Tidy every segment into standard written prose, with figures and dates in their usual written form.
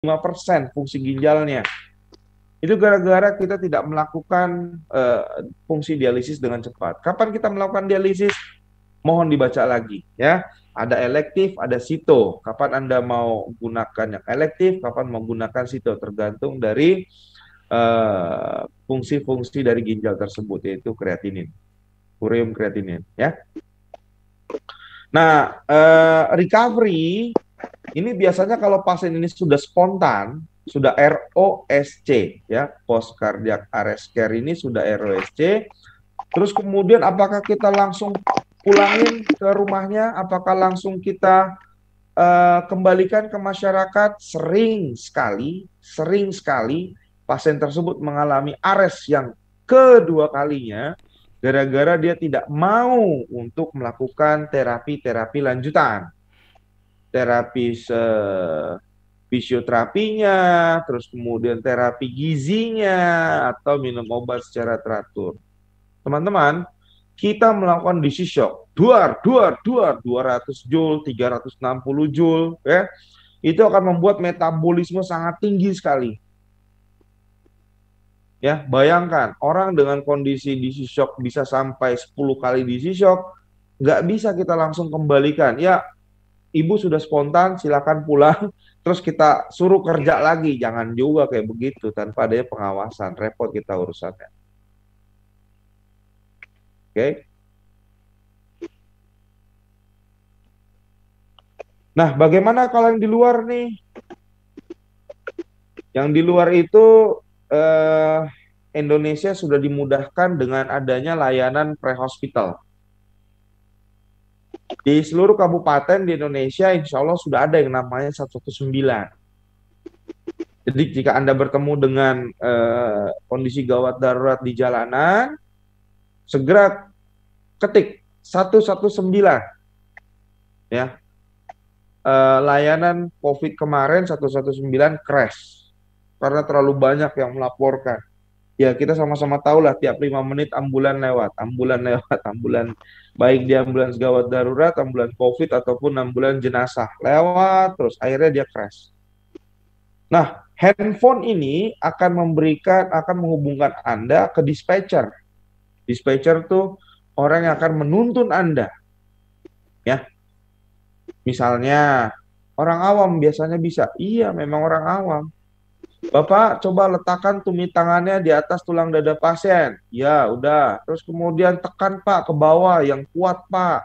5% fungsi ginjalnya. Itu gara-gara kita tidak melakukan fungsi dialisis dengan cepat. Kapan kita melakukan dialisis? Mohon dibaca lagi ya. Ada elektif, ada sito. Kapan Anda mau gunakan yang elektif, kapan mau gunakan sito, tergantung dari fungsi-fungsi dari ginjal tersebut, yaitu kreatinin, ureum kreatinin ya. Nah, recovery ini biasanya kalau pasien ini sudah spontan, sudah ROSC ya, post cardiac arrest care ini sudah ROSC. Terus kemudian apakah kita langsung pulangin ke rumahnya? Apakah langsung kita kembalikan ke masyarakat? Sering sekali pasien tersebut mengalami arrest yang kedua kalinya gara-gara dia tidak mau untuk melakukan terapi-terapi lanjutan. Terapi fisioterapinya, terus kemudian terapi gizinya, atau minum obat secara teratur. Teman-teman, kita melakukan DC shock, duar, 200 joule, 360 joule, ya, itu akan membuat metabolisme sangat tinggi sekali. Ya, bayangkan orang dengan kondisi DC shock bisa sampai 10 kali DC shock, nggak bisa kita langsung kembalikan. Ya, ibu sudah spontan, silakan pulang. Terus kita suruh kerja lagi, jangan juga kayak begitu tanpa adanya pengawasan, repot kita urusannya. Oke. Nah, bagaimana kalau yang di luar nih? Yang di luar itu Indonesia sudah dimudahkan dengan adanya layanan pre-hospital. Di seluruh kabupaten di Indonesia, insya Allah sudah ada yang namanya 119. Jadi jika Anda bertemu dengan kondisi gawat darurat di jalanan, segera ketik 119. Ya, layanan COVID kemarin 119 crash karena terlalu banyak yang melaporkan. Ya, kita sama-sama tahu lah, tiap 5 menit ambulan lewat, ambulan baik di ambulans gawat darurat, ambulan COVID ataupun ambulan jenazah lewat terus akhirnya dia crash. Nah, handphone ini akan menghubungkan Anda ke dispatcher. Dispatcher tuh orang yang akan menuntun Anda. Ya, misalnya orang awam biasanya bisa. Iya, memang orang awam. Bapak coba letakkan tumit tangannya di atas tulang dada pasien. Ya, udah. Terus kemudian tekan Pak ke bawah yang kuat Pak.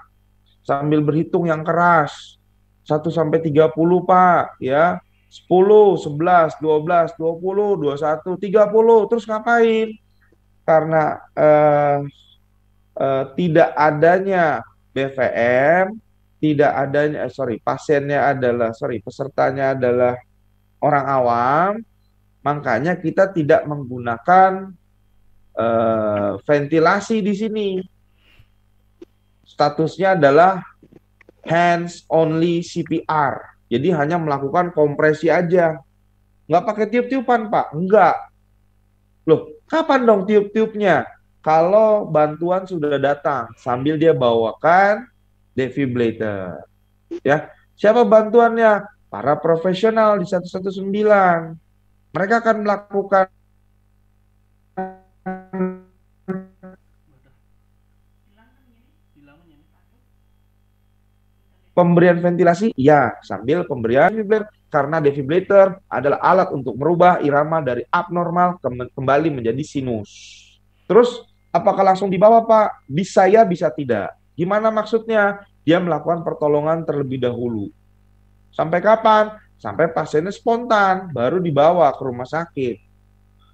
Sambil berhitung yang keras. 1 sampai 30 Pak, ya. 10, 11, 12, 20, 21, 30. Terus ngapain? Karena tidak adanya BVM, tidak adanya, pesertanya adalah orang awam, makanya kita tidak menggunakan ventilasi di sini. Statusnya adalah hands only CPR. Jadi hanya melakukan kompresi aja. Nggak pakai tiup-tiupan, Pak. Nggak. Loh, kapan dong tiup-tiupnya? Kalau bantuan sudah datang, sambil dia bawakan defibrillator. Ya, siapa bantuannya? Para profesional di 119. Mereka akan melakukan pemberian ventilasi, ya, sambil pemberian defibrillator, karena defibrillator adalah alat untuk merubah irama dari abnormal kembali menjadi sinus. Terus, apakah langsung dibawa, Pak? Bisa ya, bisa tidak. Gimana maksudnya? Dia melakukan pertolongan terlebih dahulu. Sampai kapan? Sampai pasiennya spontan, baru dibawa ke rumah sakit.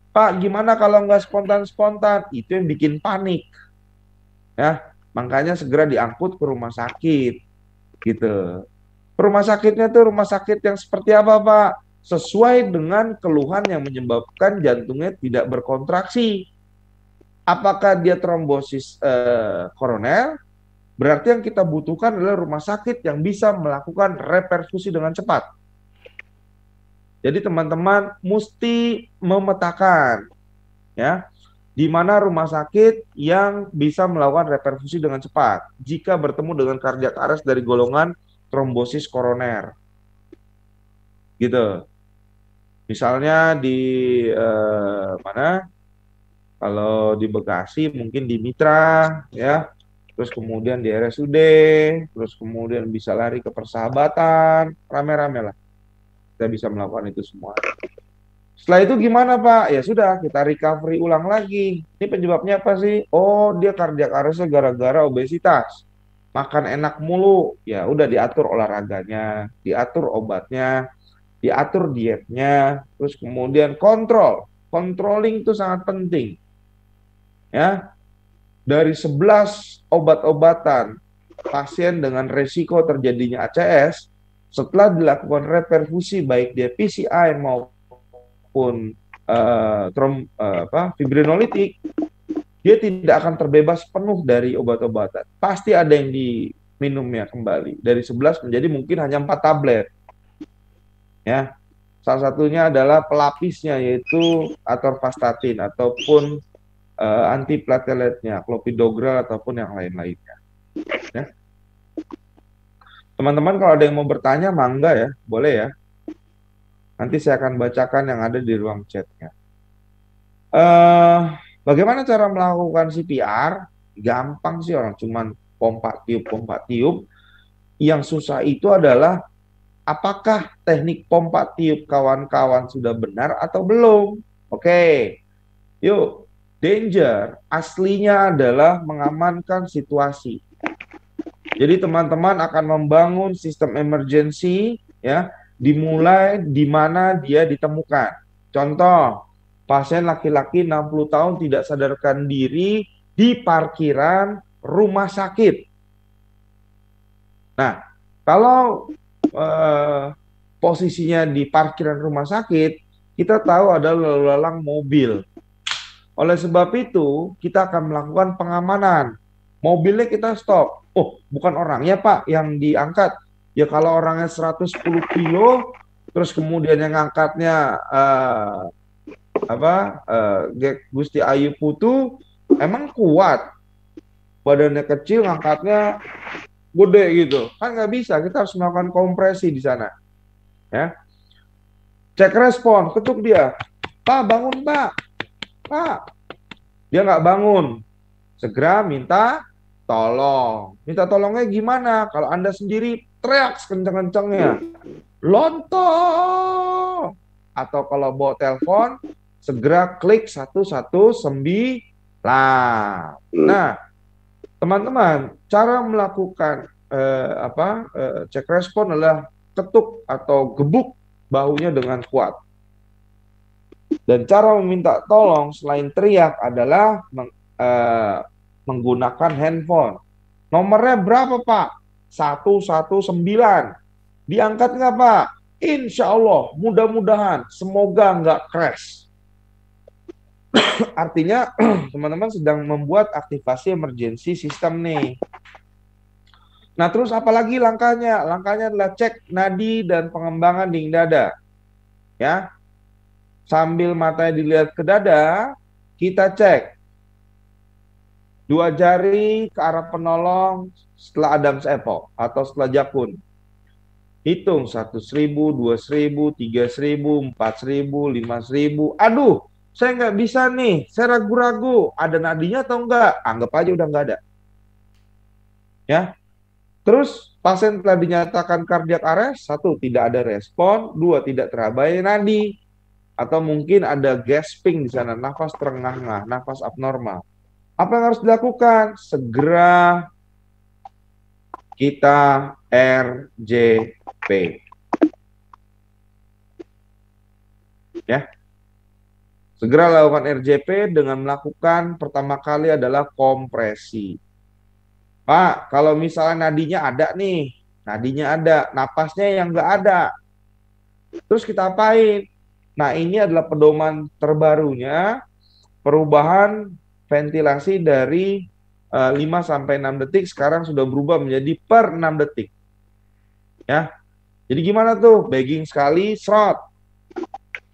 Pak, gimana kalau nggak spontan-spontan? Itu yang bikin panik. Ya, makanya segera diangkut ke rumah sakit. Gitu. Rumah sakitnya tuh rumah sakit yang seperti apa, Pak? Sesuai dengan keluhan yang menyebabkan jantungnya tidak berkontraksi. Apakah dia trombosis koroner? Berarti yang kita butuhkan adalah rumah sakit yang bisa melakukan reperfusi dengan cepat. Jadi teman-teman mesti memetakan, ya, di mana rumah sakit yang bisa melakukan reperfusi dengan cepat jika bertemu dengan cardiac arrest dari golongan trombosis koroner. Gitu. Misalnya di mana? Kalau di Bekasi mungkin di Mitra, ya. Terus kemudian di RSUD, terus kemudian bisa lari ke Persahabatan, rame-rame lah. Kita bisa melakukan itu semua. Setelah itu gimana Pak? Ya sudah, kita recovery ulang lagi. Ini penyebabnya apa sih? Oh, dia cardiac arrest gara-gara obesitas. Makan enak mulu. Ya udah diatur olahraganya, diatur obatnya, diatur dietnya, terus kemudian kontrol. Controlling itu sangat penting. Ya, dari 11 obat-obatan pasien dengan resiko terjadinya ACS, setelah dilakukan reperfusi baik dia PCI maupun fibrinolitik, dia tidak akan terbebas penuh dari obat-obatan. Pasti ada yang diminumnya kembali. Dari 11 menjadi mungkin hanya 4 tablet. Ya, salah satunya adalah pelapisnya yaitu atorvastatin ataupun antiplateletnya, clopidogrel ataupun yang lain-lainnya. Ya. Teman-teman kalau ada yang mau bertanya, mangga ya, boleh ya. Nanti saya akan bacakan yang ada di ruang chatnya. Bagaimana cara melakukan CPR? Gampang sih, orang cuman pompa tiup. Yang susah itu adalah apakah teknik pompa tiup kawan-kawan sudah benar atau belum? Oke, yuk. Danger aslinya adalah mengamankan situasi. Jadi teman-teman akan membangun sistem emergency ya, dimulai di mana dia ditemukan. Contoh, pasien laki-laki 60 tahun tidak sadarkan diri di parkiran rumah sakit. Nah, kalau posisinya di parkiran rumah sakit, kita tahu ada lalu lalang mobil. Oleh sebab itu, kita akan melakukan pengamanan. Mobilnya kita stop. Oh, bukan orangnya Pak yang diangkat. Ya kalau orangnya 110 kilo, terus kemudian yang angkatnya Gusti Ayu Putu, emang kuat. Badannya kecil, ngangkatnya gede gitu. Kan nggak bisa, kita harus melakukan kompresi di sana. Ya. Cek respon, ketuk dia. Pak, bangun Pak. Pak, dia nggak bangun. Segera minta tolong. Minta tolongnya gimana? Kalau Anda sendiri teriak sekencang-kencangnya. Lontong! Atau kalau bawa telepon, segera klik 119. Nah, teman-teman, cara melakukan cek respon adalah ketuk atau gebuk bahunya dengan kuat. Dan cara meminta tolong selain teriak adalah menggunakan handphone. Nomornya berapa Pak? 119. Diangkat nggak Pak? Insya Allah, mudah-mudahan, semoga nggak crash. Artinya teman-teman sedang membuat aktivasi emergency system nih. Nah terus apalagi langkahnya? Langkahnya adalah cek nadi dan pengembangan dinding dada. Ya, sambil matanya dilihat ke dada, kita cek. 2 jari ke arah penolong setelah Adam's apple atau setelah jakun. Hitung 1.000, 2.000, 3.000, 4.000, 5.000. Aduh, saya nggak bisa nih. Saya ragu-ragu. Ada nadinya atau enggak? Anggap aja udah nggak ada. Ya. Terus pasien telah dinyatakan cardiac arrest. 1, tidak ada respon. 2, tidak terabai nadi. Atau mungkin ada gasping di sana, nafas terengah-engah, nafas abnormal. Apa yang harus dilakukan? Segera kita RJP. Ya. Segera lakukan RJP dengan melakukan pertama kali adalah kompresi. Pak, kalau misalnya nadinya ada nih, nadinya ada, napasnya yang nggak ada. Terus kita apain? Nah, ini adalah pedoman terbarunya perubahan ventilasi dari 5-6 detik sekarang sudah berubah menjadi per 6 detik. Ya. Jadi gimana tuh? Bagging sekali, serot.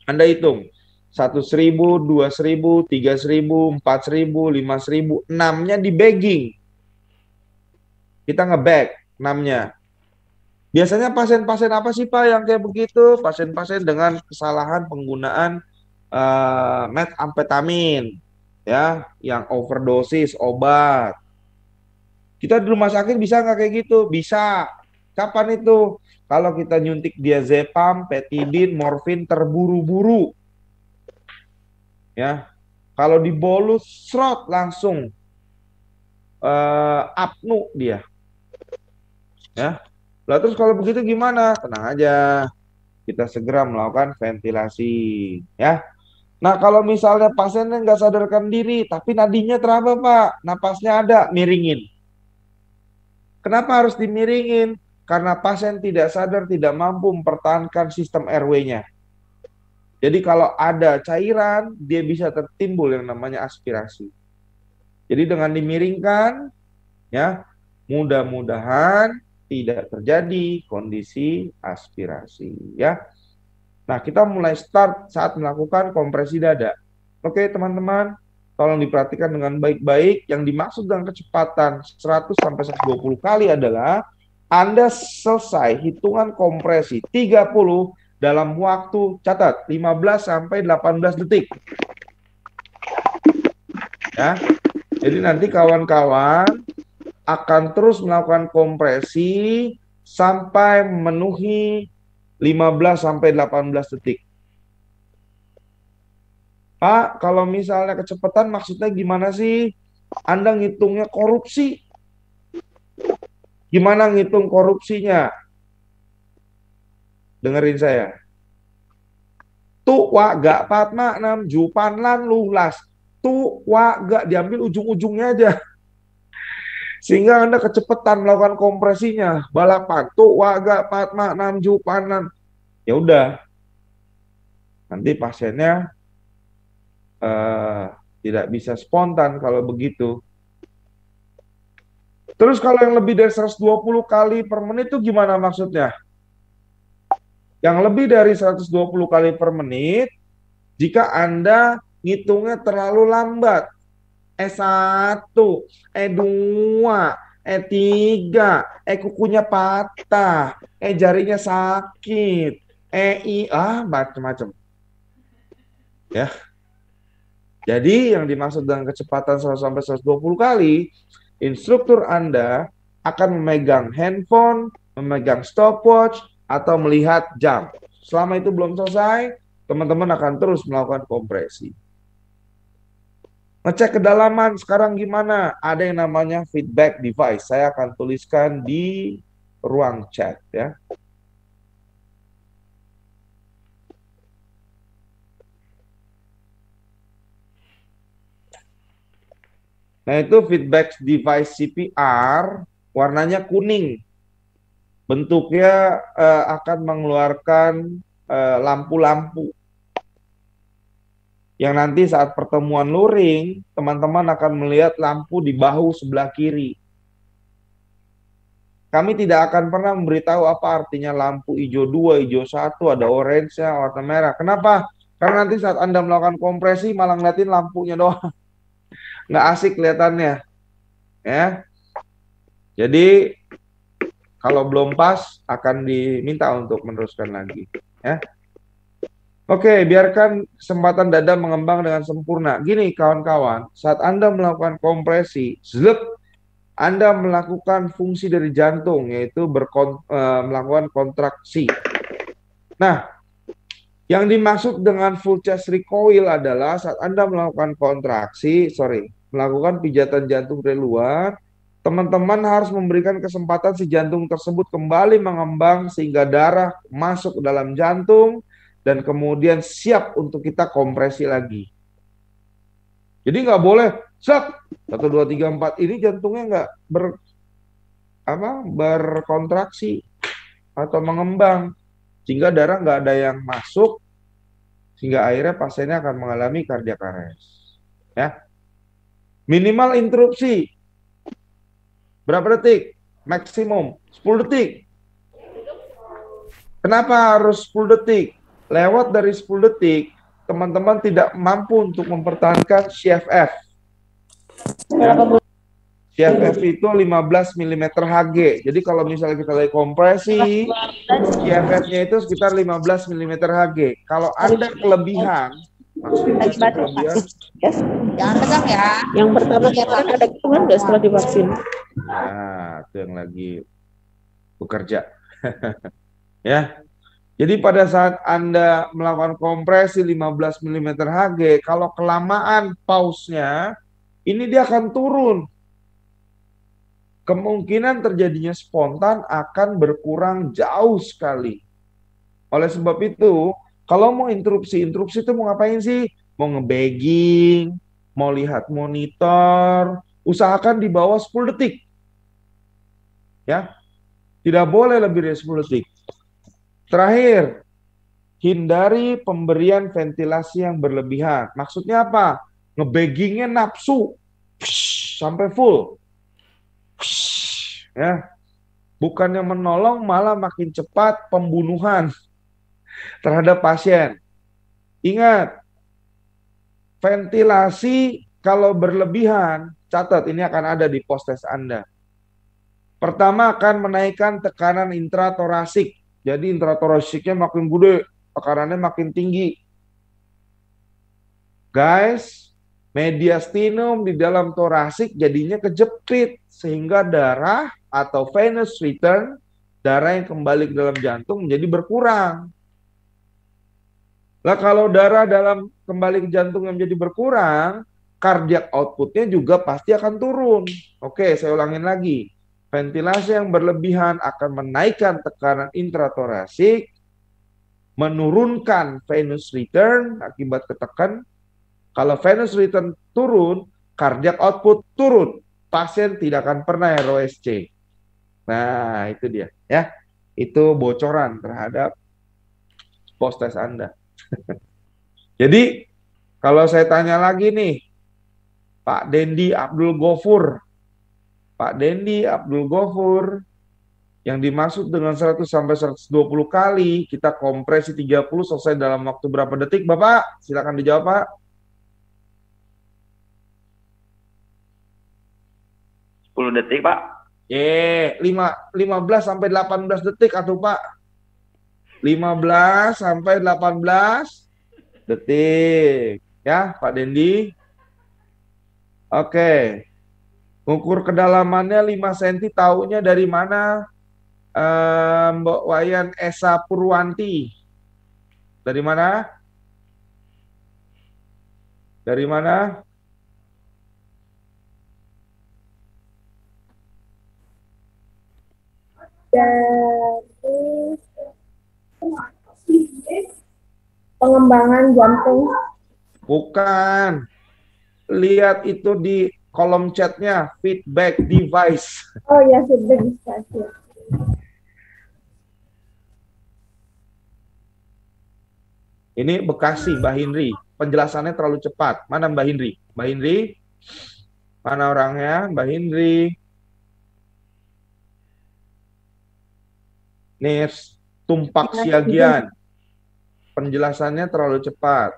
Anda hitung. 1.000, 2.000, 3.000, 4.000, 5.000, 6-nya di bagging. Kita nge-bag 6-nya. Biasanya pasien-pasien apa sih Pak yang kayak begitu? Pasien-pasien dengan kesalahan penggunaan metamfetamin, ya, yang overdosis obat. Kita di rumah sakit bisa nggak kayak gitu? Bisa. Kapan itu? Kalau kita nyuntik diazepam, petidin, morfin terburu-buru, ya. Kalau dibolus, srot langsung apnu dia, ya. Lah terus kalau begitu gimana? Tenang aja, kita segera melakukan ventilasi, ya. Nah kalau misalnya pasiennya nggak sadarkan diri, tapi nadinya teraba Pak, napasnya ada, miringin. Kenapa harus dimiringin? Karena pasien tidak sadar, tidak mampu mempertahankan sistem airway-nya. Jadi kalau ada cairan, dia bisa tertimbul yang namanya aspirasi. Jadi dengan dimiringkan, ya, mudah-mudahan tidak terjadi kondisi aspirasi, ya. Nah, kita mulai start saat melakukan kompresi dada. Oke, teman-teman, tolong diperhatikan dengan baik-baik. Yang dimaksud dengan kecepatan 100 sampai 120 kali adalah Anda selesai hitungan kompresi 30 dalam waktu, catat, 15 sampai 18 detik. Ya. Jadi nanti kawan-kawan akan terus melakukan kompresi sampai memenuhi 15 sampai 18 detik. Pak, kalau misalnya kecepatan maksudnya gimana sih? Anda ngitungnya korupsi. Gimana ngitung korupsinya? Dengerin saya. Tu wa gak patma 6 jupan lan lulas. Tu wa gak diambil ujung-ujungnya aja. Sehingga Anda kecepatan melakukan kompresinya. Balapan. Tu wa gak patma 6 jupan lan. Ya udah. Nanti pasiennya tidak bisa spontan kalau begitu. Terus kalau yang lebih dari 120 kali per menit itu gimana maksudnya? Yang lebih dari 120 kali per menit, jika Anda ngitungnya terlalu lambat, E1, E2, E3, kukunya patah, jarinya sakit, macam-macam. Ya. Jadi yang dimaksud dengan kecepatan 100 sampai 120 kali, instruktur Anda akan memegang handphone, memegang stopwatch, atau melihat jam. Selama itu belum selesai, teman-teman akan terus melakukan kompresi. Ngecek kedalaman sekarang gimana? Ada yang namanya feedback device. Saya akan tuliskan di ruang chat, ya. Nah itu feedback device CPR, warnanya kuning. Bentuknya akan mengeluarkan lampu-lampu. Yang nanti saat pertemuan luring, teman-teman akan melihat lampu di bahu sebelah kiri. Kami tidak akan pernah memberitahu apa artinya lampu hijau 2, hijau 1, ada orange-nya, warna merah. Kenapa? Karena nanti saat Anda melakukan kompresi malah ngeliatin lampunya doang. Nggak asik kelihatannya. Ya. Jadi kalau belum pas akan diminta untuk meneruskan lagi. Ya. Oke, biarkan kesempatan dada mengembang dengan sempurna. Gini kawan-kawan, saat Anda melakukan kompresi, Anda melakukan fungsi dari jantung, yaitu melakukan kontraksi. Nah, yang dimaksud dengan full chest recoil adalah saat Anda melakukan melakukan pijatan jantung dari luar, teman-teman harus memberikan kesempatan si jantung tersebut kembali mengembang sehingga darah masuk ke dalam jantung dan kemudian siap untuk kita kompresi lagi. Jadi nggak boleh 1, 2, 3, 4 ini jantungnya nggak berkontraksi atau mengembang sehingga darah nggak ada yang masuk sehingga akhirnya pasiennya akan mengalami cardiac arrest. Ya. Minimal interupsi berapa detik? Maksimum 10 detik. Kenapa harus 10 detik? Lewat dari 10 detik, teman-teman tidak mampu untuk mempertahankan CFF. Ya. CFF itu 15 mm Hg. Jadi kalau misalnya kita lagi kompresi, CFF-nya itu sekitar 15 mm Hg. Kalau Anda kelebihan, maksudnya kelebihan, Jangan tegang ya. Yang pertama kemarin ada keluhan nggak setelah divaksin? nah itu yang lagi bekerja. Ya. Jadi pada saat Anda melakukan kompresi 15 mm Hg, kalau kelamaan pause-nya, ini dia akan turun. Kemungkinan terjadinya spontan akan berkurang jauh sekali. Oleh sebab itu, kalau mau interupsi itu mau ngapain sih? Mau ngebegging, mau lihat monitor, usahakan di bawah 10 detik. Ya, tidak boleh lebih dari 10 detik. Terakhir, hindari pemberian ventilasi yang berlebihan. Maksudnya apa? Ngebeggingnya nafsu sampai full. Ya, bukannya menolong malah makin cepat pembunuhan terhadap pasien. Ingat, ventilasi kalau berlebihan, catat ini akan ada di post-test Anda. Pertama akan menaikkan tekanan intratorasik. Jadi intratораsiknya makin gede, tekanannya makin tinggi. Guys, mediastinum di dalam torasik jadinya kejepit sehingga darah atau venous return, darah yang kembali ke dalam jantung menjadi berkurang. Lah kalau darah dalam kembali ke jantung yang menjadi berkurang, cardiac outputnya juga pasti akan turun. Oke, saya ulangin lagi. Ventilasi yang berlebihan akan menaikkan tekanan intratorasik, menurunkan venous return akibat ketekan. Kalau venous return turun, cardiac output turun. Pasien tidak akan pernah ROSC. Nah, itu dia. Ya, itu bocoran terhadap post-test Anda. Jadi, kalau saya tanya lagi nih, Pak Dendi Abdul Ghafur. Pak Dendi Abdul Ghafur, yang dimaksud dengan 100 sampai 120 kali, kita kompresi 30 selesai dalam waktu berapa detik, Bapak? Silakan dijawab, Pak. 10 detik, Pak. 15 sampai 18 detik atau Pak? 15 sampai 18 detik. Ya, Pak Dendi. Oke. Ukur kedalamannya 5 cm, taunya dari mana? Mbak Wayan Esa Purwanti. Dari mana? Dari mana? Dari pengembangan jantung. Bukan. Lihat itu di kolom chatnya, feedback device. Oh ya, feedback device. Ini Bekasi, Mbak Hindri. Penjelasannya terlalu cepat. Mana Mbak Hindri? Mbak Hindri? Mana orangnya? Mbak Hindri. Nih, Tumpak Siagian. Penjelasannya terlalu cepat.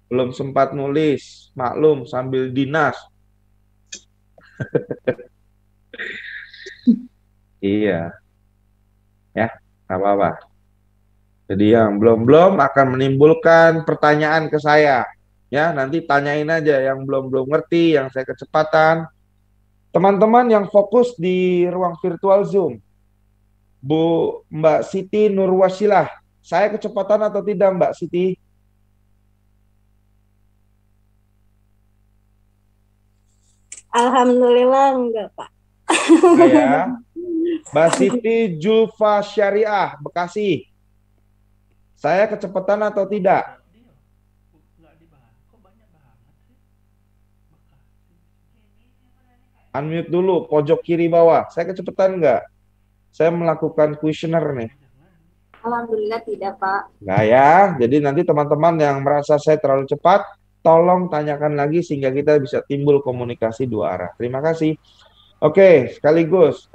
Belum sempat nulis. Maklum, sambil dinas. Iya. Ya, nggak apa-apa. Jadi yang belum-belum akan menimbulkan pertanyaan ke saya. Ya, nanti tanyain aja yang belum-belum ngerti, yang saya kecepatan. Teman-teman yang fokus di ruang virtual Zoom. Mbak Siti Nurwasilah, saya kecepatan atau tidak Mbak Siti? Alhamdulillah enggak, Pak. Enggak ya. Mbak Siti Julfa Syariah, Bekasi. Saya kecepatan atau tidak? Unmute dulu, pojok kiri bawah. Saya kecepatan enggak? Saya melakukan kuesioner nih. Alhamdulillah tidak, Pak. Enggak ya. Jadi nanti teman-teman yang merasa saya terlalu cepat, tolong tanyakan lagi sehingga kita bisa timbul komunikasi dua arah. Terima kasih. Oke, sekaligus.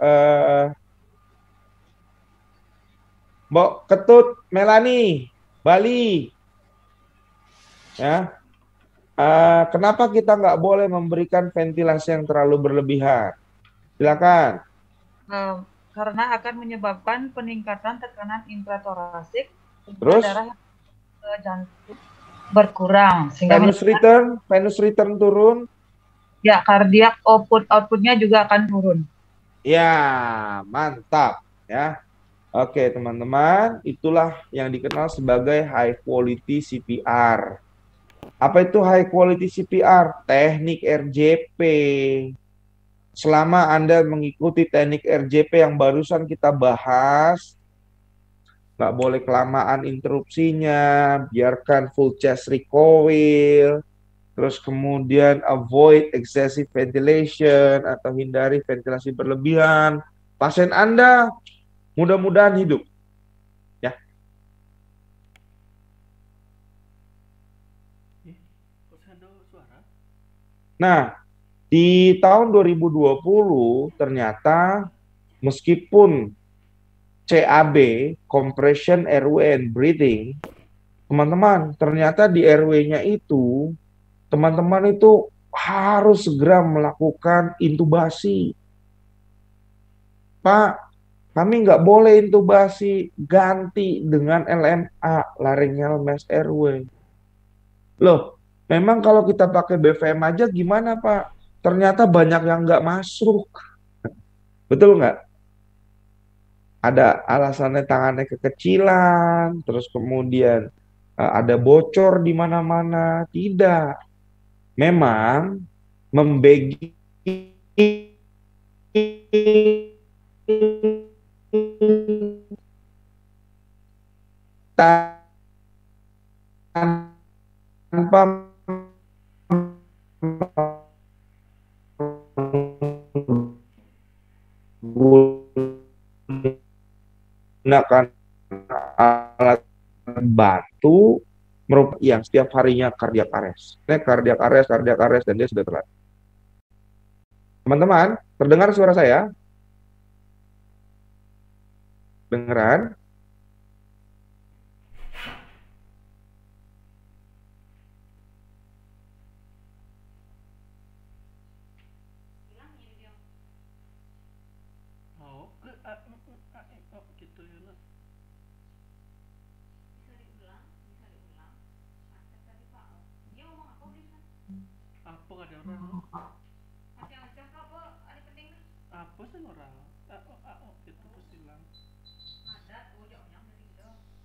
Mbak Ketut Melani, Bali. Ya. Kenapa kita nggak boleh memberikan ventilasi yang terlalu berlebihan? Silakan. Eh, karena akan menyebabkan peningkatan tekanan intratorasik sehingga Terus? darah ke jantung berkurang sehingga Venous return turun. ya kardiak outputnya juga akan turun. Ya, mantap ya. Oke, teman-teman, itulah yang dikenal sebagai high quality CPR. Apa itu high quality CPR? Teknik RJP. Selama Anda mengikuti teknik RJP yang barusan kita bahas, nggak boleh kelamaan interupsinya, biarkan full chest recoil, terus kemudian avoid excessive ventilation atau hindari ventilasi berlebihan. Pasien Anda mudah-mudahan hidup. Ya. Nah, di tahun 2020 ternyata meskipun CAB, compression airway and breathing, teman-teman, ternyata di airway-nya itu teman-teman itu harus segera melakukan intubasi. Pak, kami nggak boleh intubasi, ganti dengan LMA, laryngeal mass airway. Loh, memang kalau kita pakai BVM aja gimana Pak? Ternyata banyak yang nggak masuk. Betul nggak? Ada alasannya tangannya kekecilan, terus kemudian ada bocor di mana-mana. Tidak. Memang membagi tanpa menggunakan alat bantu merupakan yang setiap harinya cardiac arrest. Cardiac arrest, dan dia sudah telat. Teman-teman, terdengar suara saya? Dengeran?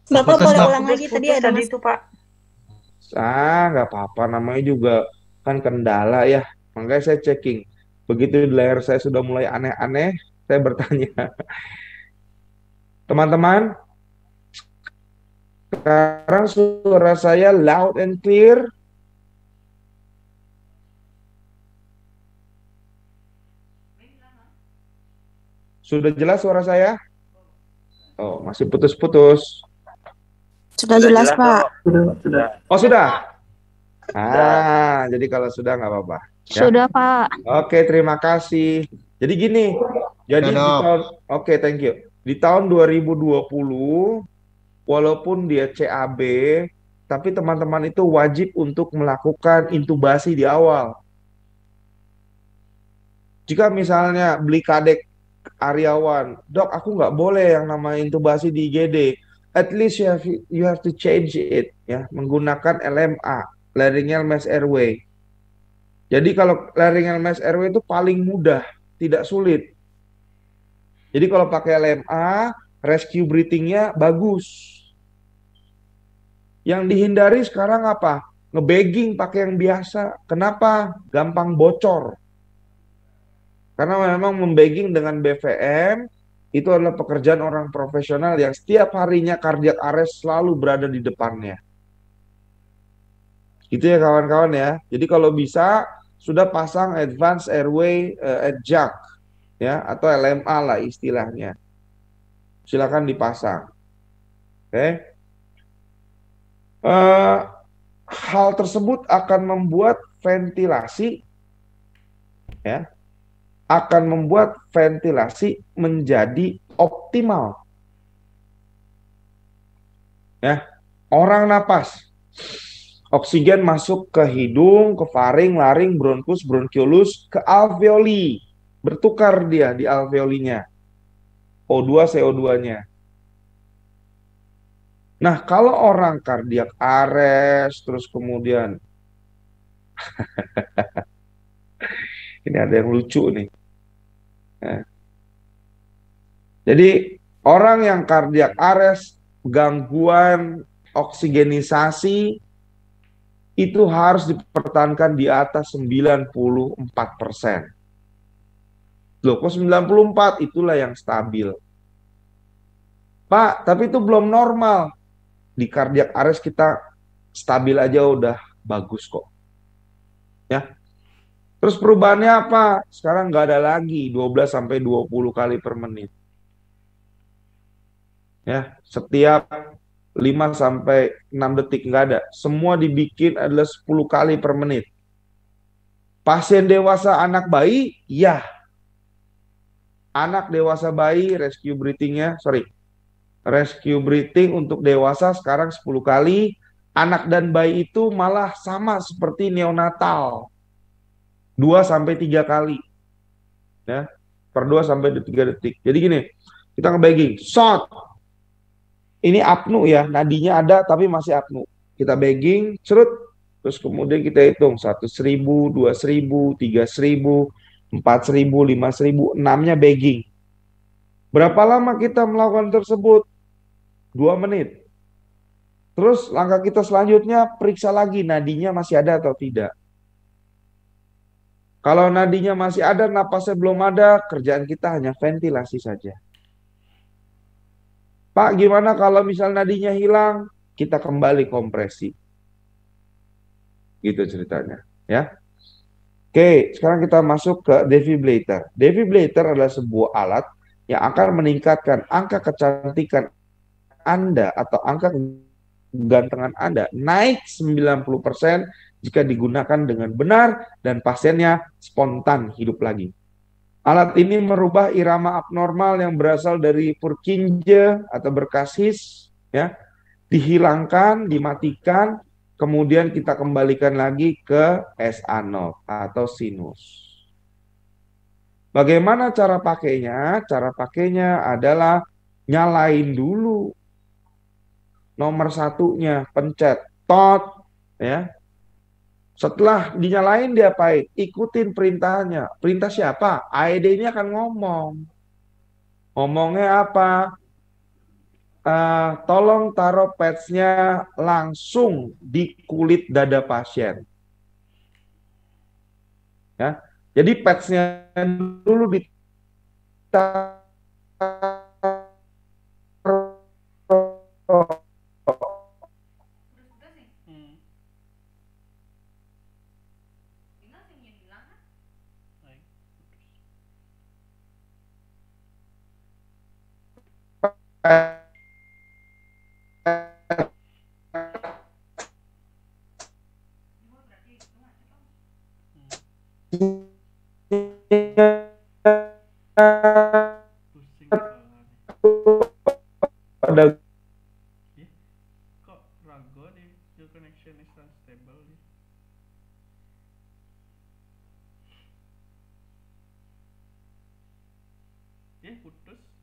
Bapak boleh ulang lagi tadi ada Tadi itu Pak. Nggak apa-apa, namanya juga kan kendala ya. Makanya saya checking. Begitu di layar saya sudah mulai aneh-aneh, saya bertanya. Teman-teman, sekarang suara saya loud and clear. Sudah jelas suara saya? Oh, masih putus-putus. Sudah jelas, Pak. Sudah. Oh, sudah? Jadi kalau sudah nggak apa-apa. Ya? Sudah, Pak. Oke, terima kasih. Jadi gini, jadi di tahun, thank you. Di tahun 2020, walaupun dia CAB, tapi teman-teman itu wajib untuk melakukan intubasi di awal. Jika misalnya beli kadek karyawan, dok aku nggak boleh yang namanya intubasi di IGD. At least you have to change it ya, menggunakan LMA, laryngeal mass airway. Jadi kalau laryngeal mass airway itu paling mudah, tidak sulit. Jadi kalau pakai LMA, rescue breathing-nya bagus. Yang dihindari sekarang apa? Ngebegging pakai yang biasa. Kenapa? Gampang bocor. Karena memang membegging dengan BVM itu adalah pekerjaan orang profesional yang setiap harinya cardiac arrest selalu berada di depannya. Itu ya kawan-kawan ya. Jadi kalau bisa sudah pasang advanced airway adjunct ya, atau LMA lah istilahnya. Silakan dipasang. Oke. Hal tersebut akan membuat ventilasi ya, akan membuat ventilasi menjadi optimal. Ya, orang napas Oksigen masuk ke hidung, ke faring, laring, bronkus, bronkiolus, ke alveoli. Bertukar dia di alveolinya. O2, CO2-nya. Nah, kalau orang kardiak arrest, terus kemudian, ini ada yang lucu nih. Nah, jadi orang yang kardiak arrest, gangguan oksigenisasi, itu harus dipertahankan di atas 94%. Loh, kok 94? Itulah yang stabil. Pak, tapi itu belum normal. Di cardiac arrest kita stabil aja udah bagus kok. Ya. Terus perubahannya apa? Sekarang nggak ada lagi 12 sampai 20 kali per menit. Ya, setiap 5 sampai 6 detik nggak ada. Semua dibikin adalah 10 kali per menit. Pasien dewasa anak bayi, ya. Anak dewasa bayi rescue breathing-nya, rescue breathing untuk dewasa sekarang 10 kali. Anak dan bayi itu malah sama seperti neonatal. 2 sampai 3 kali. Ya. Per 2 sampai 3 detik. Jadi gini, kita nge-bagging. Shot. Ini apnu ya, nadinya ada tapi masih apnu. Kita bagging, cerut. Terus kemudian kita hitung 100.000, 2.000, 3.000, 4.000, 5.000, 6-nya bagging. Berapa lama kita melakukan tersebut? 2 menit. Terus langkah kita selanjutnya periksa lagi nadinya masih ada atau tidak. Kalau nadinya masih ada, napasnya belum ada, kerjaan kita hanya ventilasi saja. Pak, gimana kalau misal nadinya hilang? Kita kembali kompresi. Gitu ceritanya, ya. Oke, sekarang kita masuk ke defibrillator. Defibrillator adalah sebuah alat yang akan meningkatkan angka kecantikan Anda atau angka kegantengan Anda naik 90% jika digunakan dengan benar dan pasiennya spontan hidup lagi. Alat ini merubah irama abnormal yang berasal dari Purkinje atau berkasis, ya, dihilangkan, dimatikan, kemudian kita kembalikan lagi ke SA0 atau sinus. Bagaimana cara pakainya? Cara pakainya adalah nyalain dulu. Nomor satunya pencet tot, ya. Setelah dinyalain dia apain? Ikutin perintahnya. Perintah siapa? AED ini akan ngomong. Ngomongnya apa? Tolong taruh pads-nya langsung di kulit dada pasien. Ya. Jadi pads-nya dulu ditaruh pada Kok ragu nih, your connection is unstable nih. Putus.